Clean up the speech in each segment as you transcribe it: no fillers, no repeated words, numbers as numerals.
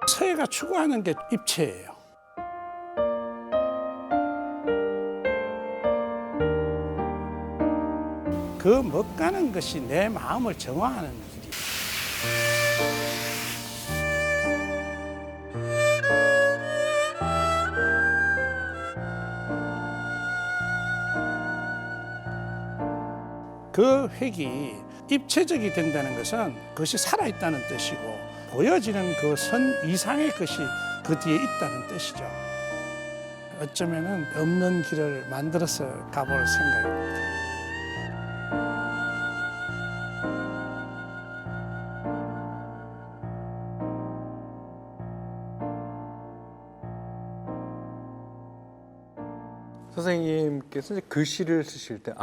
서예가 추구하는 게 입체예요. 그 먹가는 것이 내 마음을 정화하는 일이에요. 그 획이 입체적이 된다는 것은 그것이 살아있다는 뜻이고 보여지는 그 선 이상의 것이 그 뒤에 있다는 뜻이죠. 어쩌면은 없는 길을 만들어서 가볼 생각입니다. 선생님께서 이제 글씨를 쓰실 때,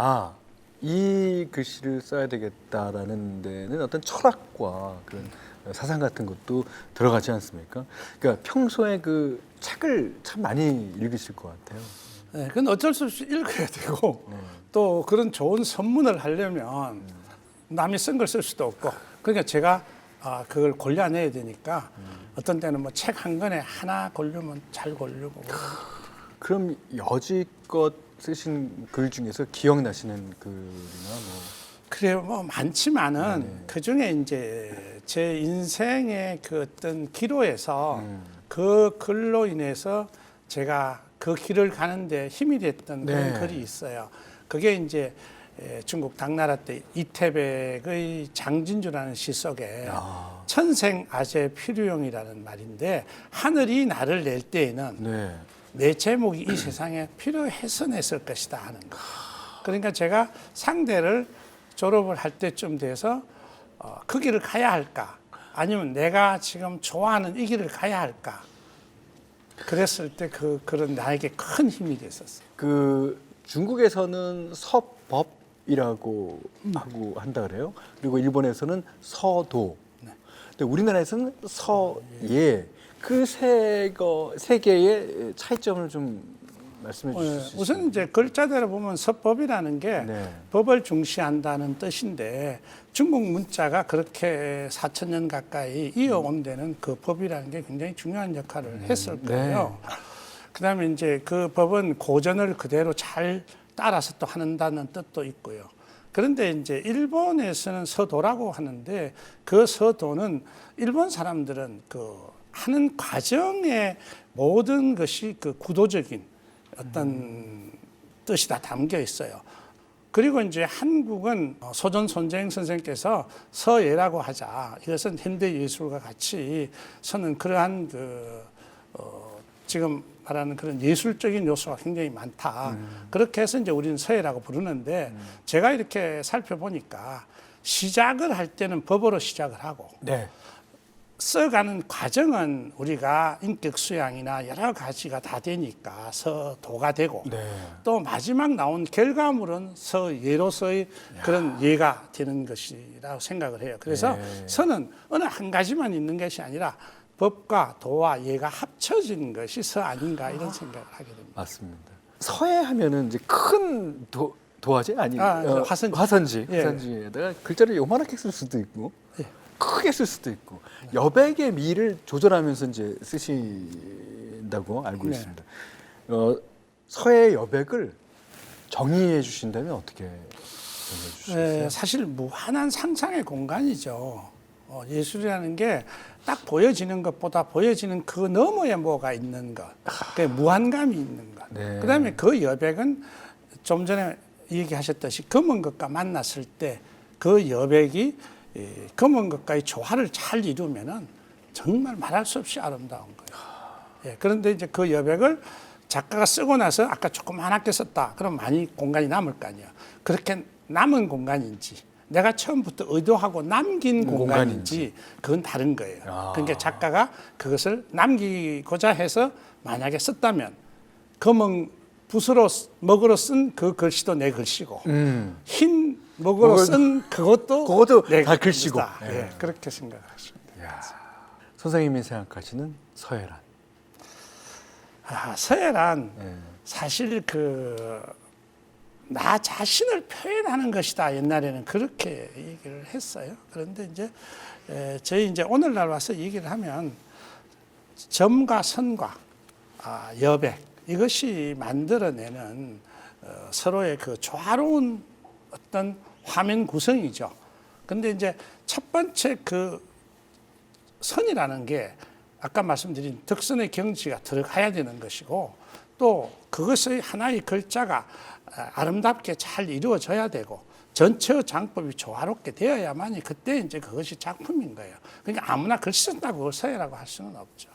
이 글씨를 써야 되겠다라는 데는 어떤 철학과 그런 사상 같은 것도 들어가지 않습니까? 그러니까 평소에 그 책을 참 많이 읽으실 것 같아요. 네, 그건 어쩔 수 없이 읽어야 되고 또 그런 좋은 선문을 하려면 남이 쓴 걸 쓸 수도 없고 그러니까 제가 그걸 골라내야 되니까 어떤 때는 뭐 책 한 권에 하나 고르면 잘 고르고. 그럼 여지껏 쓰신 글 중에서 기억나시는 글이나 뭐? 그래요, 뭐 많지만은 그 중에 이제 제 인생의 그 어떤 기로에서 그 글로 인해서 제가 그 길을 가는데 힘이 됐던 그런 글이 있어요. 그게 이제 중국 당나라 때 이태백의 장진주라는 시 속에 천생아재 필요용이라는 말인데 하늘이 나를 낼 때에는 내 제목이 이 세상에 필요해서 냈을 것이다 하는 거. 그러니까 제가 상대를 졸업을 할 때쯤 돼서 그 길을 가야 할까? 아니면 내가 지금 좋아하는 이 길을 가야 할까? 그랬을 때 그 글은 나에게 큰 힘이 됐었어요. 그 중국에서는 서법이라고 하고 한다 그래요. 그리고 일본에서는 서도. 근데 우리나라에서는 서예. 그 세 개의 차이점을 좀 말씀해 주실 수 있어요? 우선 이제 글자대로 보면 서법이라는 게 법을 중시한다는 뜻인데 중국 문자가 그렇게 4,000년 가까이 이어온 데는 그 법이라는 게 굉장히 중요한 역할을 했을 거예요. 그다음에 이제 그 법은 고전을 그대로 잘 따라서 또 한다는 뜻도 있고요. 그런데 이제 일본에서는 서도라고 하는데 그 서도는 일본 사람들은 그 하는 과정의 모든 것이 그 구도적인 어떤 뜻이 다 담겨 있어요. 그리고 이제 한국은 소전 손재행 선생께서 서예라고 하자. 이것은 현대 예술과 같이 서는 그러한 지금 말하는 그런 예술적인 요소가 굉장히 많다. 그렇게 해서 이제 우리는 서예라고 부르는데 제가 이렇게 살펴보니까 시작을 할 때는 법으로 시작을 하고 써가는 과정은 우리가 인격 수양이나 여러 가지가 다 되니까 서도가 되고 또 마지막 나온 결과물은 서예로서의 그런 예가 되는 것이라고 생각을 해요. 그래서 서는 어느 한 가지만 있는 것이 아니라 법과 도와 예가 합쳐진 것이 서 아닌가 이런 생각을 하게 됩니다. 맞습니다. 서예 하면은 이제 큰 도화지 화선지에다가 글자를 요만하게 쓸 수도 있고 크게 쓸 수도 있고 여백의 미를 조절하면서 이제 쓰신다고 알고 있습니다. 서예 여백을 정의해 주신다면 어떻게 정의해 주시겠어요? 사실 무한한 상상의 공간이죠. 예술이라는 게 딱 보여지는 것보다 보여지는 그 너머에 뭐가 있는 것, 그 무한감이 있는 것. 그다음에 그 여백은 좀 전에 얘기하셨듯이 검은 것과 만났을 때 그 여백이 검은 것과의 조화를 잘 이루면은 정말 말할 수 없이 아름다운 거예요. 그런데 이제 그 여백을 작가가 쓰고 나서 아까 조그맣게 썼다. 그럼 많이 공간이 남을 거 아니에요. 그렇게 남은 공간인지 내가 처음부터 의도하고 남긴 공간인지 그건 다른 거예요. 그러니까 작가가 그것을 남기고자 해서 만약에 썼다면 검은 붓으로 먹으로 쓴 그 글씨도 내 글씨고 흰 먹으로 쓴 그것도 내 다 글씨고 그렇게 생각하십니다. 선생님이 생각하시는 서예란? 서예란 사실 나 자신을 표현하는 것이다. 옛날에는 그렇게 얘기를 했어요. 그런데 이제 저희 이제 오늘날 와서 얘기를 하면 점과 선과 여백 이것이 만들어내는 서로의 그 조화로운 어떤 화면 구성이죠. 근데 이제 첫 번째 그 선이라는 게 아까 말씀드린 덕선의 경지가 들어가야 되는 것이고 또 그것의 하나의 글자가 아름답게 잘 이루어져야 되고 전체의 장법이 조화롭게 되어야만이 그때 이제 그것이 작품인 거예요. 그러니까 아무나 글 쓴다고 그걸 서예라고 할 수는 없죠.